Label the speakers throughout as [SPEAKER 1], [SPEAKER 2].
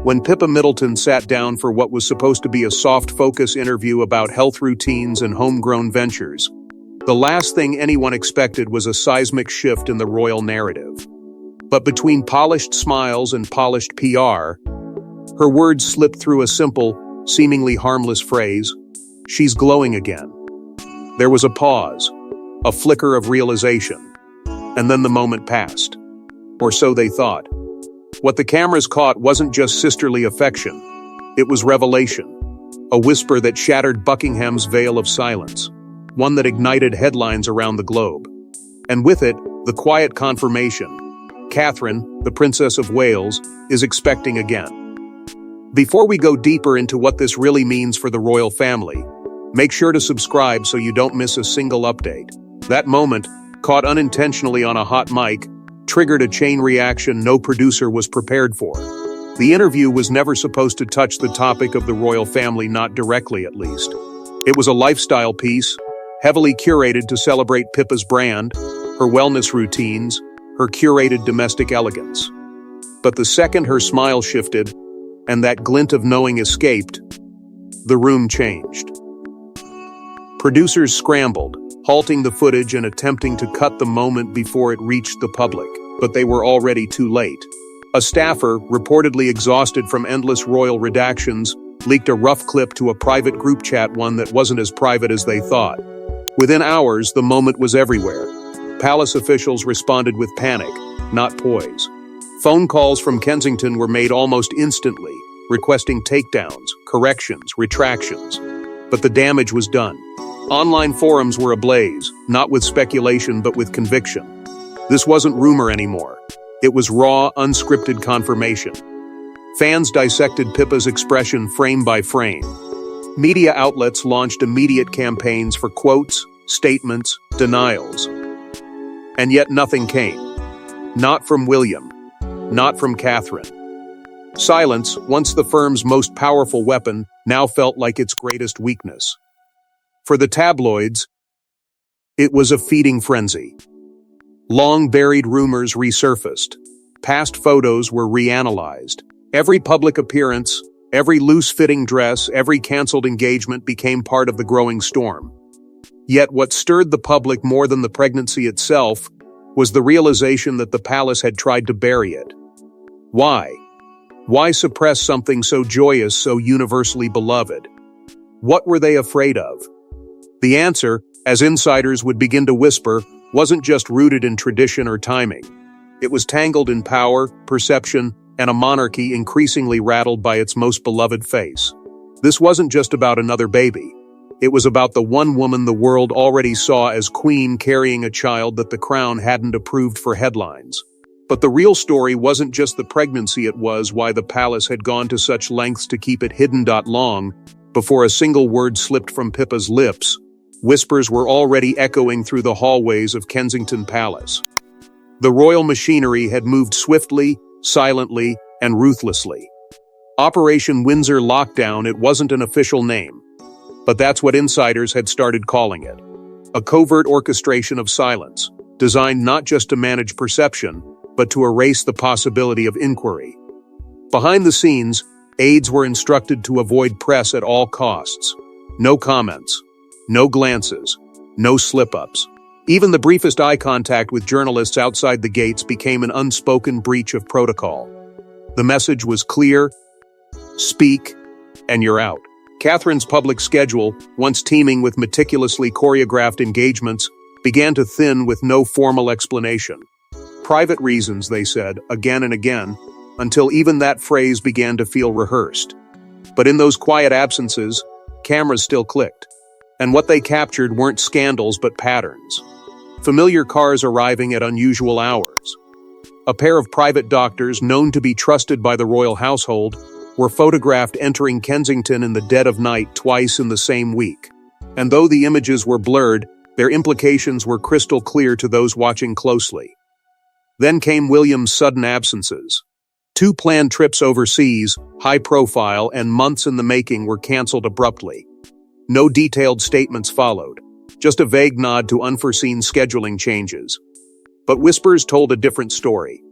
[SPEAKER 1] when Pippa Middleton sat down for what was supposed to be a soft focus interview about health routines and homegrown ventures. The last thing anyone expected was a seismic shift in the royal narrative. But between polished smiles and polished PR, her words slipped through a simple, seemingly harmless phrase, "She's glowing again." There was a pause, a flicker of realization, and then the moment passed. Or so they thought. What the cameras caught wasn't just sisterly affection, it was revelation. A whisper that shattered Buckingham's veil of silence, one that ignited headlines around the globe. And with it, the quiet confirmation: Catherine, the Princess of Wales, is expecting again. Before we go deeper into what this really means for the royal family, make sure to subscribe so you don't miss a single update. That moment, caught unintentionally on a hot mic, triggered a chain reaction no producer was prepared for. The interview was never supposed to touch the topic of the royal family, not directly at least. It was a lifestyle piece, heavily curated to celebrate Pippa's brand, her wellness routines, her curated domestic elegance. But the second her smile shifted, and that glint of knowing escaped, the room changed. Producers scrambled, halting the footage and attempting to cut the moment before it reached the public, but they were already too late. A staffer, reportedly exhausted from endless royal redactions, leaked a rough clip to a private group chat, one that wasn't as private as they thought. Within hours, the moment was everywhere. Palace officials responded with panic, not poise. Phone calls from Kensington were made almost instantly, requesting takedowns, corrections, retractions. But the damage was done. Online forums were ablaze, not with speculation but with conviction. This wasn't rumor anymore. It was raw, unscripted confirmation. Fans dissected Pippa's expression frame by frame. Media outlets launched immediate campaigns for quotes, statements, denials. And yet nothing came. Not from William. Not from Catherine. Silence, once the firm's most powerful weapon, now felt like its greatest weakness. For the tabloids, it was a feeding frenzy. Long-buried rumors resurfaced. Past photos were reanalyzed. Every public appearance, every loose-fitting dress, every canceled engagement became part of the growing storm. Yet what stirred the public more than the pregnancy itself was the realization that the palace had tried to bury it. Why? Why suppress something so joyous, so universally beloved? What were they afraid of? The answer, as insiders would begin to whisper, wasn't just rooted in tradition or timing. It was tangled in power, perception, and a monarchy increasingly rattled by its most beloved face. This wasn't just about another baby. It was about the one woman the world already saw as queen carrying a child that the crown hadn't approved for headlines. But the real story wasn't just the pregnancy, it was why the palace had gone to such lengths to keep it hidden. Long before a single word slipped from Pippa's lips, whispers were already echoing through the hallways of Kensington Palace. The royal machinery had moved swiftly, silently, and ruthlessly. Operation Windsor Lockdown, it wasn't an official name, but that's what insiders had started calling it. A covert orchestration of silence, designed not just to manage perception, but to erase the possibility of inquiry. Behind the scenes, aides were instructed to avoid press at all costs. No comments. No glances, no slip-ups. Even the briefest eye contact with journalists outside the gates became an unspoken breach of protocol. The message was clear: speak, and you're out. Catherine's public schedule, once teeming with meticulously choreographed engagements, began to thin with no formal explanation. Private reasons, they said, again and again, until even that phrase began to feel rehearsed. But in those quiet absences, cameras still clicked. And what they captured weren't scandals but patterns. Familiar cars arriving at unusual hours. A pair of private doctors known to be trusted by the royal household were photographed entering Kensington in the dead of night twice in the same week. And though the images were blurred, their implications were crystal clear to those watching closely. Then came William's sudden absences. 2 planned trips overseas, high profile and months in the making, were cancelled abruptly. No detailed statements followed, just a vague nod to unforeseen scheduling changes. But whispers told a different story.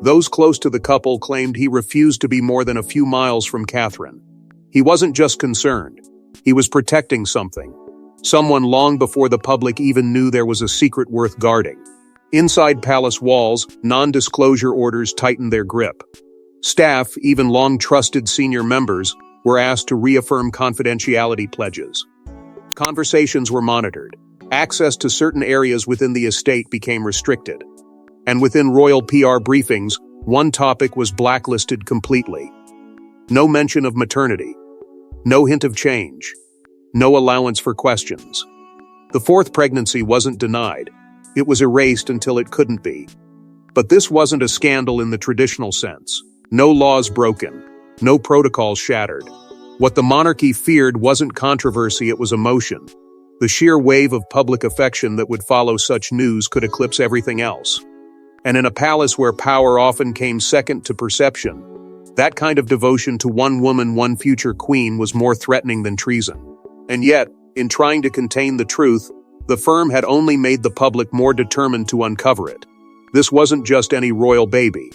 [SPEAKER 1] Those close to the couple claimed he refused to be more than a few miles from Catherine. He wasn't just concerned. He was protecting something. Someone long before the public even knew there was a secret worth guarding. Inside palace walls, non-disclosure orders tightened their grip. Staff, even long-trusted senior members, were asked to reaffirm confidentiality pledges. Conversations were monitored. Access to certain areas within the estate became restricted. And within royal PR briefings, one topic was blacklisted completely. No mention of maternity. No hint of change. No allowance for questions. The fourth pregnancy wasn't denied. It was erased until it couldn't be. But this wasn't a scandal in the traditional sense. No laws broken. No protocols shattered. What the monarchy feared wasn't controversy, it was emotion. The sheer wave of public affection that would follow such news could eclipse everything else. And in a palace where power often came second to perception, that kind of devotion to one woman, one future queen was more threatening than treason. And yet, in trying to contain the truth, the firm had only made the public more determined to uncover it. This wasn't just any royal baby.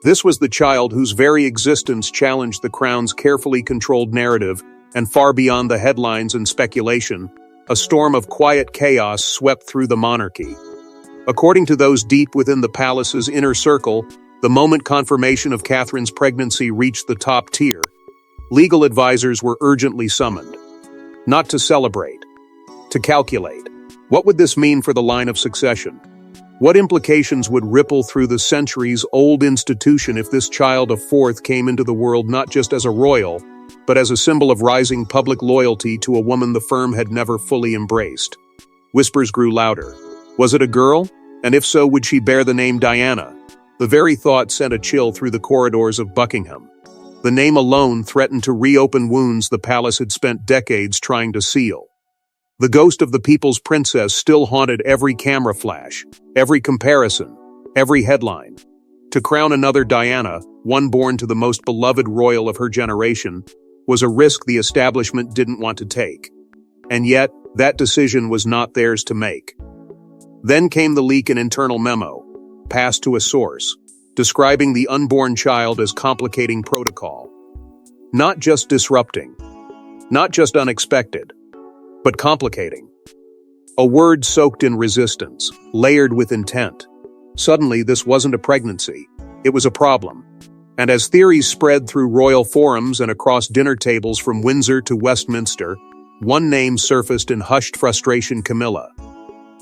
[SPEAKER 1] This was the child whose very existence challenged the crown's carefully controlled narrative, and far beyond the headlines and speculation, a storm of quiet chaos swept through the monarchy. According to those deep within the palace's inner circle, the moment confirmation of Catherine's pregnancy reached the top tier, legal advisors were urgently summoned. Not to celebrate, to calculate. What would this mean for the line of succession? What implications would ripple through the centuries-old institution if this child of fourth came into the world not just as a royal, but as a symbol of rising public loyalty to a woman the firm had never fully embraced? Whispers grew louder. Was it a girl? And if so, would she bear the name Diana? The very thought sent a chill through the corridors of Buckingham. The name alone threatened to reopen wounds the palace had spent decades trying to seal. The ghost of the people's princess still haunted every camera flash, every comparison, every headline. To crown another Diana, one born to the most beloved royal of her generation, was a risk the establishment didn't want to take. And yet, that decision was not theirs to make. Then came the leak, an internal memo, passed to a source, describing the unborn child as complicating protocol. Not just disrupting, not just unexpected, but complicating. A word soaked in resistance, layered with intent. Suddenly, this wasn't a pregnancy, it was a problem. And as theories spread through royal forums and across dinner tables from Windsor to Westminster, one name surfaced in hushed frustration: Camilla.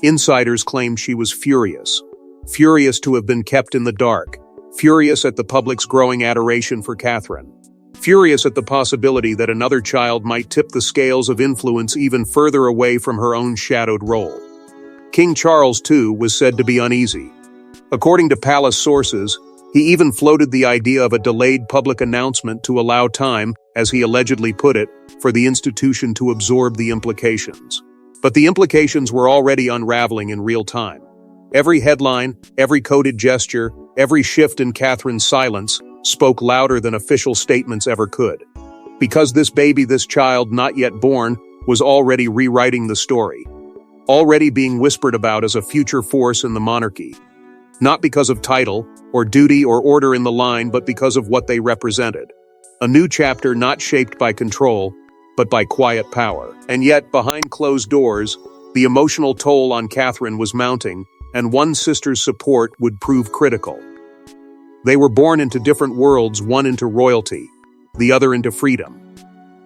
[SPEAKER 1] Insiders claimed she was furious. Furious to have been kept in the dark. Furious at the public's growing adoration for Catherine. Furious at the possibility that another child might tip the scales of influence even further away from her own shadowed role. King Charles, too, was said to be uneasy. According to palace sources, he even floated the idea of a delayed public announcement to allow time, as he allegedly put it, for the institution to absorb the implications. But the implications were already unraveling in real time. Every headline, every coded gesture, every shift in Catherine's silence spoke louder than official statements ever could. Because this baby, this child not yet born, was already rewriting the story. Already being whispered about as a future force in the monarchy. Not because of title, or duty, or order in the line, but because of what they represented. A new chapter not shaped by control, but by quiet power. And yet, behind closed doors, the emotional toll on Catherine was mounting, and one sister's support would prove critical. They were born into different worlds, one into royalty, the other into freedom.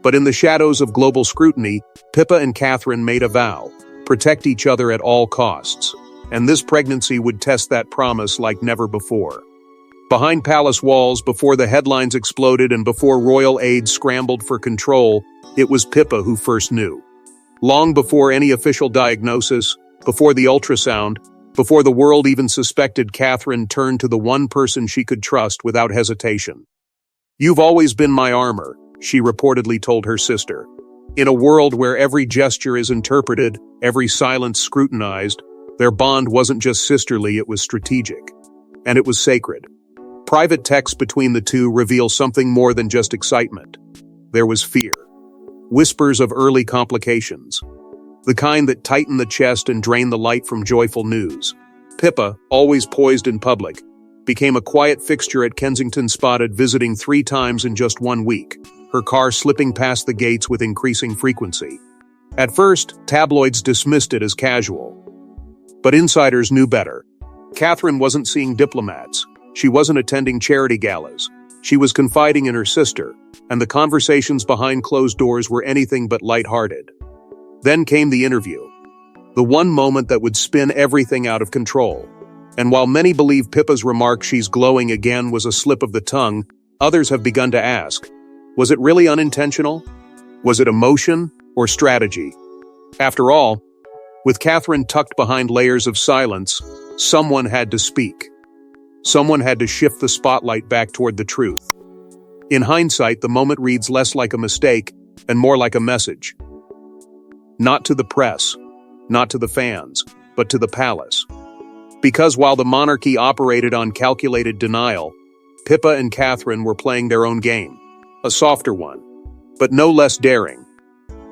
[SPEAKER 1] But in the shadows of global scrutiny, Pippa and Catherine made a vow: protect each other at all costs. And this pregnancy would test that promise like never before. Behind palace walls, before the headlines exploded and before royal aides scrambled for control, it was Pippa who first knew. Long before any official diagnosis, before the ultrasound, before the world even suspected, Catherine turned to the one person she could trust without hesitation. "You've always been my armor," she reportedly told her sister. In a world where every gesture is interpreted, every silence scrutinized, their bond wasn't just sisterly, it was strategic. And it was sacred. Private texts between the two reveal something more than just excitement. There was fear. Whispers of early complications. The kind that tighten the chest and drain the light from joyful news. Pippa, always poised in public, became a quiet fixture at Kensington, spotted visiting 3 times in just 1 week, her car slipping past the gates with increasing frequency. At first, tabloids dismissed it as casual. But insiders knew better. Catherine wasn't seeing diplomats. She wasn't attending charity galas. She was confiding in her sister, and the conversations behind closed doors were anything but lighthearted. Then came the interview. The one moment that would spin everything out of control. And while many believe Pippa's remark "she's glowing again" was a slip of the tongue, others have begun to ask, was it really unintentional? Was it emotion or strategy? After all, with Catherine tucked behind layers of silence, someone had to speak. Someone had to shift the spotlight back toward the truth. In hindsight, the moment reads less like a mistake and more like a message. Not to the press, not to the fans, but to the palace. Because while the monarchy operated on calculated denial, Pippa and Catherine were playing their own game, a softer one, but no less daring.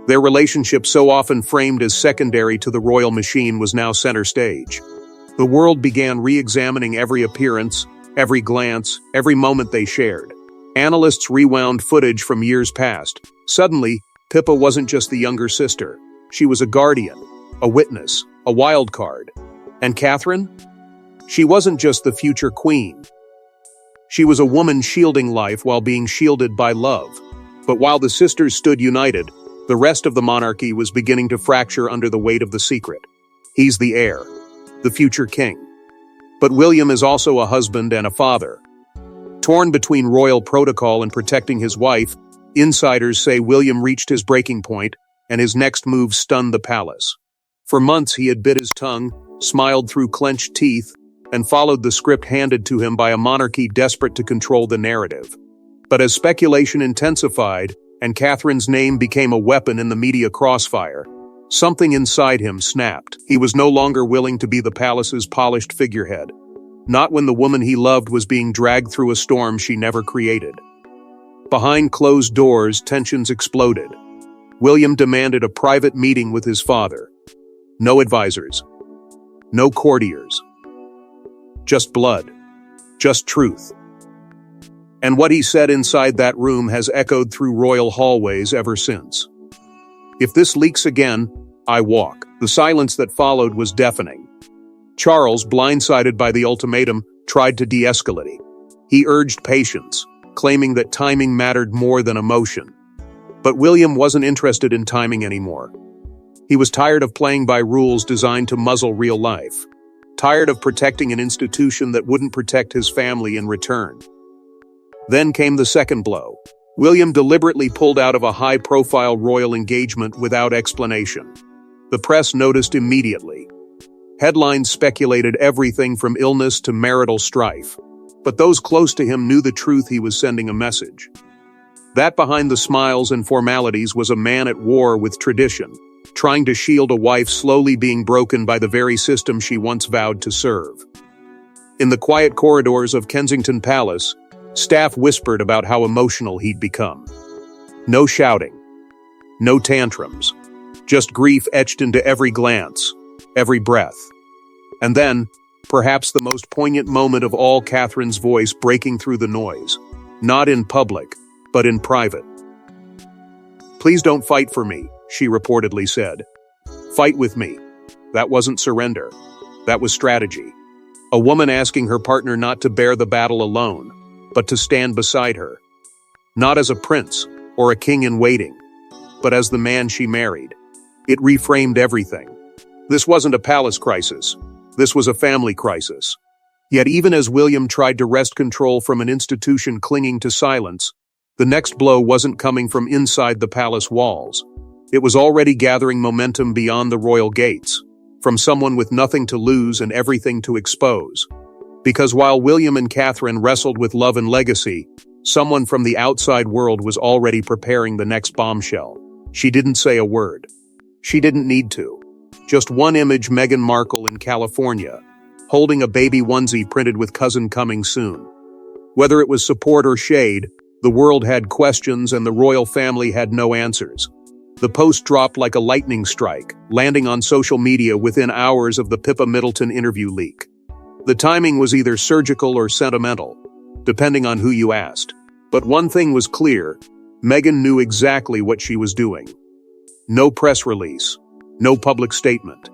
[SPEAKER 1] Their relationship, so often framed as secondary to the royal machine, was now center stage. The world began re-examining every appearance, every glance, every moment they shared. Analysts rewound footage from years past. Suddenly, Pippa wasn't just the younger sister. She was a guardian, a witness, a wild card. And Catherine? She wasn't just the future queen. She was a woman shielding life while being shielded by love. But while the sisters stood united, the rest of the monarchy was beginning to fracture under the weight of the secret. He's the heir, the future king. But William is also a husband and a father. Torn between royal protocol and protecting his wife, insiders say William reached his breaking point, and his next move stunned the palace. For months he had bit his tongue, smiled through clenched teeth, and followed the script handed to him by a monarchy desperate to control the narrative. But as speculation intensified, and Catherine's name became a weapon in the media crossfire, something inside him snapped. He was no longer willing to be the palace's polished figurehead. Not when the woman he loved was being dragged through a storm she never created. Behind closed doors, tensions exploded. William demanded a private meeting with his father. No advisors. No courtiers. Just blood. Just truth. And what he said inside that room has echoed through royal hallways ever since. If this leaks again, I walk. The silence that followed was deafening. Charles, blindsided by the ultimatum, tried to de-escalate. He urged patience, claiming that timing mattered more than emotion. But William wasn't interested in timing anymore. He was tired of playing by rules designed to muzzle real life. Tired of protecting an institution that wouldn't protect his family in return. Then came the second blow. William deliberately pulled out of a high-profile royal engagement without explanation. The press noticed immediately. Headlines speculated everything from illness to marital strife. But those close to him knew the truth. He was sending a message. That behind the smiles and formalities was a man at war with tradition, trying to shield a wife slowly being broken by the very system she once vowed to serve. In the quiet corridors of Kensington Palace, staff whispered about how emotional he'd become. No shouting. No tantrums. Just grief etched into every glance, every breath. And then, perhaps the most poignant moment of all, Catherine's voice breaking through the noise. Not in public, but in private. "Please don't fight for me," she reportedly said. "Fight with me." That wasn't surrender. That was strategy. A woman asking her partner not to bear the battle alone, but to stand beside her. Not as a prince or a king in waiting, but as the man she married. It reframed everything. This wasn't a palace crisis. This was a family crisis. Yet even as William tried to wrest control from an institution clinging to silence, the next blow wasn't coming from inside the palace walls. It was already gathering momentum beyond the royal gates, from someone with nothing to lose and everything to expose. Because while William and Catherine wrestled with love and legacy, someone from the outside world was already preparing the next bombshell. She didn't say a word. She didn't need to. Just one image: Meghan Markle in California, holding a baby onesie printed with "cousin coming soon." Whether it was support or shade, the world had questions and the royal family had no answers. The post dropped like a lightning strike, landing on social media within hours of the Pippa Middleton interview leak. The timing was either surgical or sentimental, depending on who you asked. But one thing was clear: Meghan knew exactly what she was doing. No press release, no public statement.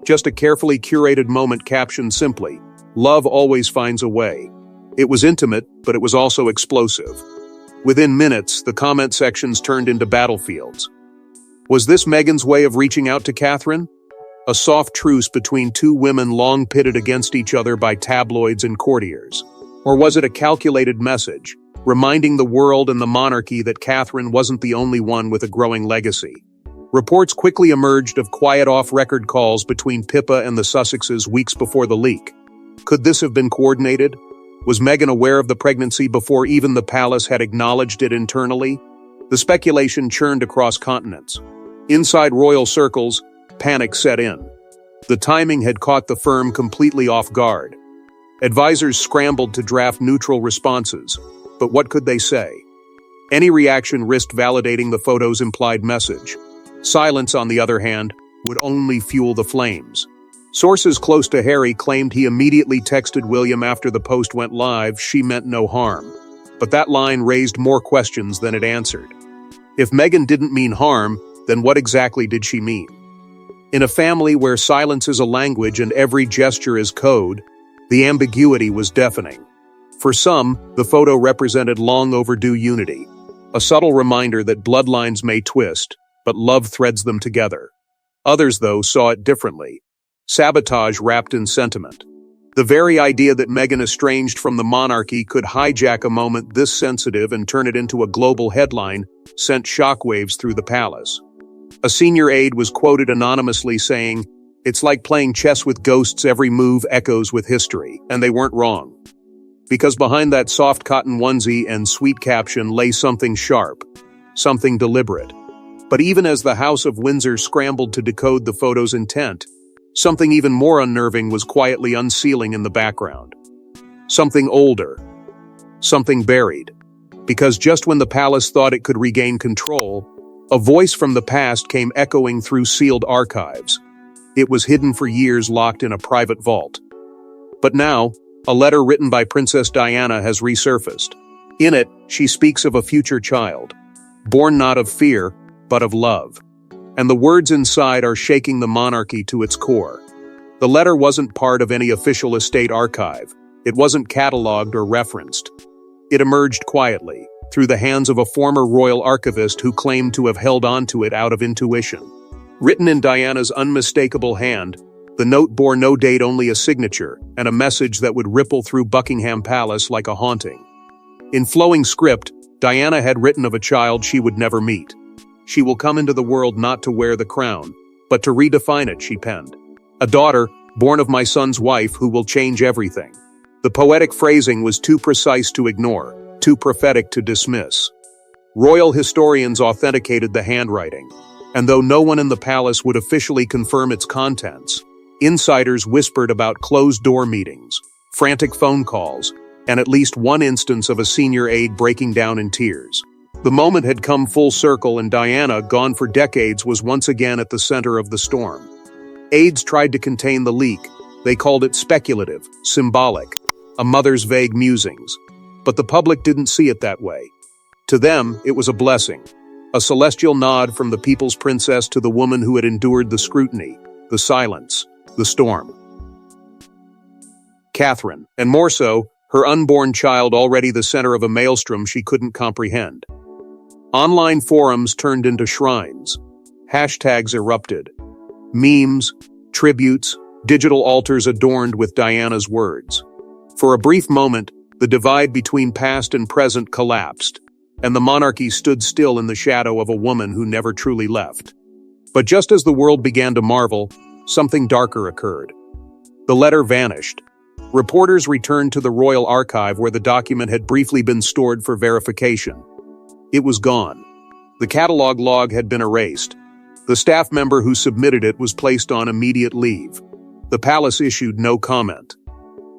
[SPEAKER 1] Just a carefully curated moment captioned simply, "Love always finds a way." It was intimate, but it was also explosive. Within minutes, the comment sections turned into battlefields. Was this Meghan's way of reaching out to Catherine? A soft truce between two women long pitted against each other by tabloids and courtiers? Or was it a calculated message, reminding the world and the monarchy that Catherine wasn't the only one with a growing legacy? Reports quickly emerged of quiet off-record calls between Pippa and the Sussexes weeks before the leak. Could this have been coordinated? Was Meghan aware of the pregnancy before even the palace had acknowledged it internally? The speculation churned across continents. Inside royal circles, panic set in. The timing had caught the firm completely off guard. Advisors scrambled to draft neutral responses, but what could they say? Any reaction risked validating the photo's implied message. Silence, on the other hand, would only fuel the flames. Sources close to Harry claimed he immediately texted William after the post went live, "She meant no harm." But that line raised more questions than it answered. If Meghan didn't mean harm, then what exactly did she mean? In a family where silence is a language and every gesture is code, the ambiguity was deafening. For some, the photo represented long overdue unity, a subtle reminder that bloodlines may twist, but love threads them together. Others, though, saw it differently. Sabotage wrapped in sentiment. The very idea that Meghan, estranged from the monarchy, could hijack a moment this sensitive and turn it into a global headline sent shockwaves through the palace. A senior aide was quoted anonymously saying, "It's like playing chess with ghosts, every move echoes with history," and they weren't wrong. Because behind that soft cotton onesie and sweet caption lay something sharp, something deliberate. But even as the House of Windsor scrambled to decode the photo's intent, something even more unnerving was quietly unsealing in the background. Something older. Something buried. Because just when the palace thought it could regain control, a voice from the past came echoing through sealed archives. It was hidden for years, locked in a private vault. But now, a letter written by Princess Diana has resurfaced. In it, she speaks of a future child, born not of fear, but of love. And the words inside are shaking the monarchy to its core. The letter wasn't part of any official estate archive. It wasn't catalogued or referenced. It emerged quietly, through the hands of a former royal archivist who claimed to have held onto it out of intuition. Written in Diana's unmistakable hand, the note bore no date, only a signature, and a message that would ripple through Buckingham Palace like a haunting. In flowing script, Diana had written of a child she would never meet. "She will come into the world not to wear the crown, but to redefine it," she penned. "A daughter, born of my son's wife, who will change everything." The poetic phrasing was too precise to ignore, too prophetic to dismiss. Royal historians authenticated the handwriting, and though no one in the palace would officially confirm its contents, insiders whispered about closed-door meetings, frantic phone calls, and at least one instance of a senior aide breaking down in tears. The moment had come full circle, and Diana, gone for decades, was once again at the center of the storm. Aides tried to contain the leak. They called it speculative, symbolic, a mother's vague musings. But the public didn't see it that way. To them, it was a blessing, a celestial nod from the people's princess to the woman who had endured the scrutiny, the silence, the storm. Catherine, and more so, her unborn child, already the center of a maelstrom she couldn't comprehend. Online forums turned into shrines. Hashtags erupted. Memes, tributes, digital altars adorned with Diana's words. For a brief moment, the divide between past and present collapsed, and the monarchy stood still in the shadow of a woman who never truly left. But just as the world began to marvel, something darker occurred. The letter vanished. Reporters returned to the royal archive where the document had briefly been stored for verification. It was gone. The catalog log had been erased. The staff member who submitted it was placed on immediate leave. The palace issued no comment.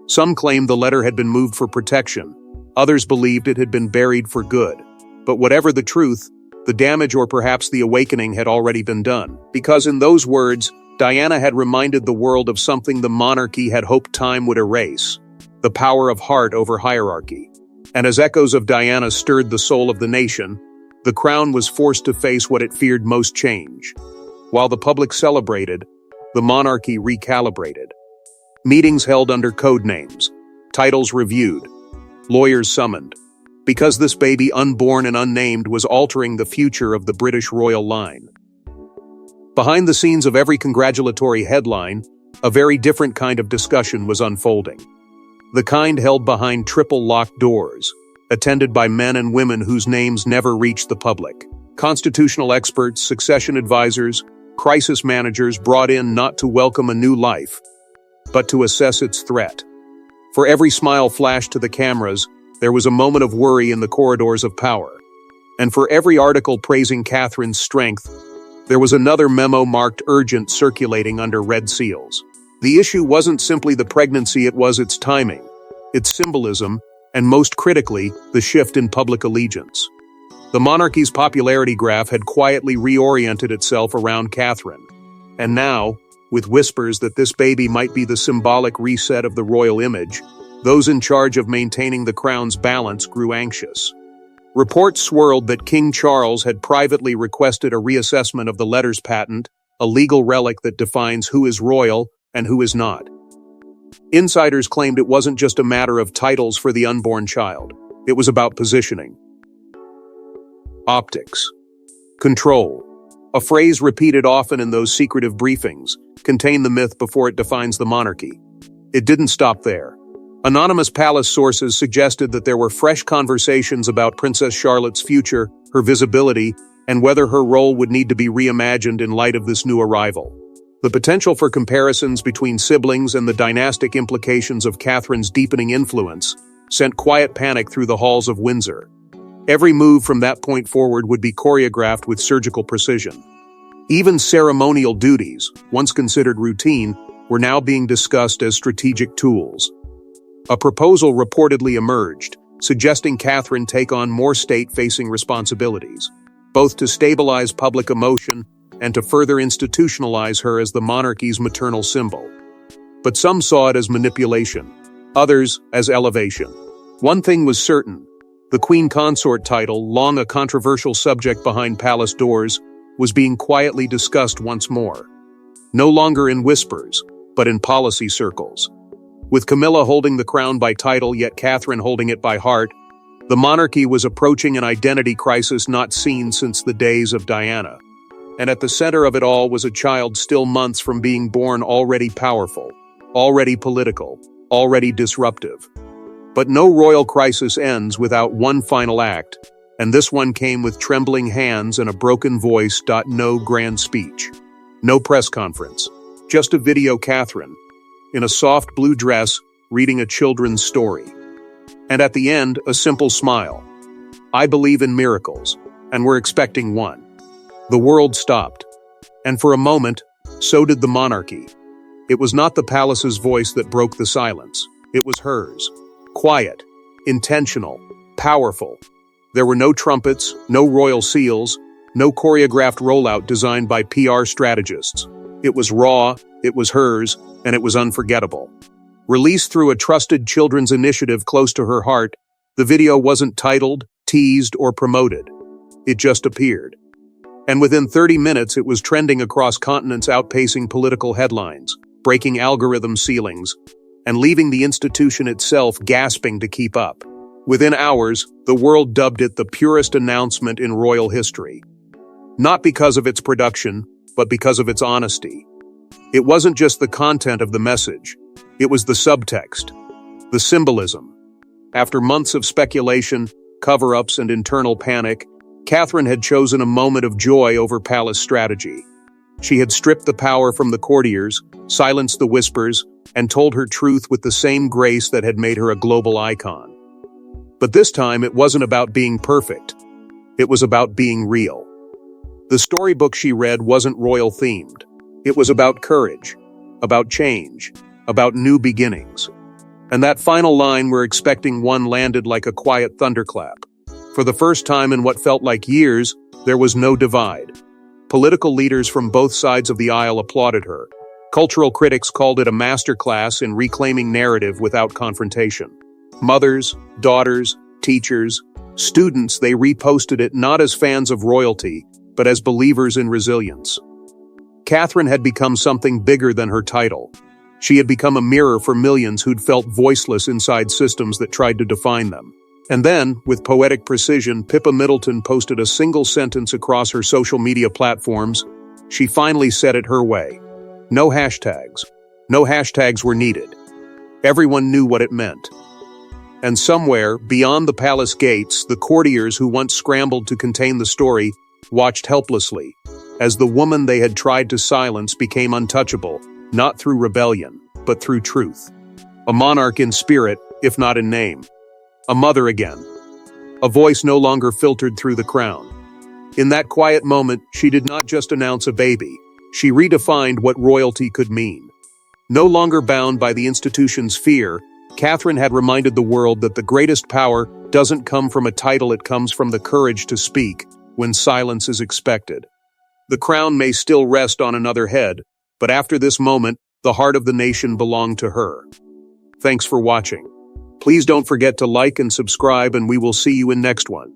[SPEAKER 1] Some claimed the letter had been moved for protection. Others believed it had been buried for good. But whatever the truth, the damage, or perhaps the awakening, had already been done. Because in those words, Diana had reminded the world of something the monarchy had hoped time would erase: the power of heart over hierarchy. And as echoes of Diana stirred the soul of the nation, the crown was forced to face what it feared most: change. While the public celebrated, the monarchy recalibrated. Meetings held under code names, titles reviewed, lawyers summoned, because this baby, unborn and unnamed, was altering the future of the British royal line. Behind the scenes of every congratulatory headline, a very different kind of discussion was unfolding. The kind held behind triple-locked doors, attended by men and women whose names never reached the public. Constitutional experts, succession advisors, crisis managers brought in not to welcome a new life, but to assess its threat. For every smile flashed to the cameras, there was a moment of worry in the corridors of power. And for every article praising Catherine's strength, there was another memo marked urgent circulating under red seals. The issue wasn't simply the pregnancy, it was its timing, its symbolism, and most critically, the shift in public allegiance. The monarchy's popularity graph had quietly reoriented itself around Catherine. And now, with whispers that this baby might be the symbolic reset of the royal image, those in charge of maintaining the crown's balance grew anxious. Reports swirled that King Charles had privately requested a reassessment of the letters patent, a legal relic that defines who is royal and who is not. Insiders claimed it wasn't just a matter of titles for the unborn child. It was about positioning. Optics. Control. A phrase repeated often in those secretive briefings, contained the myth before it defines the monarchy. It didn't stop there. Anonymous palace sources suggested that there were fresh conversations about Princess Charlotte's future, her visibility, and whether her role would need to be reimagined in light of this new arrival. The potential for comparisons between siblings and the dynastic implications of Catherine's deepening influence sent quiet panic through the halls of Windsor. Every move from that point forward would be choreographed with surgical precision. Even ceremonial duties, once considered routine, were now being discussed as strategic tools. A proposal reportedly emerged, suggesting Catherine take on more state-facing responsibilities, both to stabilize public emotion and to further institutionalize her as the monarchy's maternal symbol. But some saw it as manipulation, others as elevation. One thing was certain: the Queen Consort title, long a controversial subject behind palace doors, was being quietly discussed once more. No longer in whispers, but in policy circles. With Camilla holding the crown by title, yet Catherine holding it by heart, the monarchy was approaching an identity crisis not seen since the days of Diana. And at the center of it all was a child still months from being born, already powerful, already political, already disruptive. But no royal crisis ends without one final act, and this one came with trembling hands and a broken voice. No grand speech. No press conference. Just a video Catherine, in a soft blue dress, reading a children's story. And at the end, a simple smile. I believe in miracles, and we're expecting one. The world stopped. And for a moment, so did the monarchy. It was not the palace's voice that broke the silence. It was hers. Quiet, intentional, powerful. There were no trumpets, no royal seals, no choreographed rollout designed by PR strategists. It was raw, it was hers, and it was unforgettable. Released through a trusted children's initiative close to her heart, the video wasn't titled, teased, or promoted. It just appeared. And within 30 minutes it was trending across continents, outpacing political headlines, breaking algorithm ceilings, and leaving the institution itself gasping to keep up. Within hours, the world dubbed it the purest announcement in royal history. Not because of its production, but because of its honesty. It wasn't just the content of the message, it was the subtext, the symbolism. After months of speculation, cover-ups, and internal panic, Catherine had chosen a moment of joy over palace strategy. She had stripped the power from the courtiers, silenced the whispers, and told her truth with the same grace that had made her a global icon. But this time, it wasn't about being perfect. It was about being real. The storybook she read wasn't royal-themed. It was about courage, about change, about new beginnings. And that final line, "we're expecting one," landed like a quiet thunderclap. For the first time in what felt like years, there was no divide. Political leaders from both sides of the aisle applauded her. Cultural critics called it a masterclass in reclaiming narrative without confrontation. Mothers, daughters, teachers, students, they reposted it not as fans of royalty, but as believers in resilience. Catherine had become something bigger than her title. She had become a mirror for millions who'd felt voiceless inside systems that tried to define them. And then, with poetic precision, Pippa Middleton posted a single sentence across her social media platforms. She finally said it her way. No hashtags. No hashtags were needed. Everyone knew what it meant. And somewhere, beyond the palace gates, the courtiers who once scrambled to contain the story watched helplessly, as the woman they had tried to silence became untouchable, not through rebellion, but through truth. A monarch in spirit, if not in name. A mother again. A voice no longer filtered through the crown. In that quiet moment, she did not just announce a baby. She redefined what royalty could mean. No longer bound by the institution's fear, Catherine had reminded the world that the greatest power doesn't come from a title, it comes from the courage to speak when silence is expected. The crown may still rest on another head, but after this moment, the heart of the nation belonged to her. Thanks for watching. Please don't forget to like and subscribe, and we will see you in next one.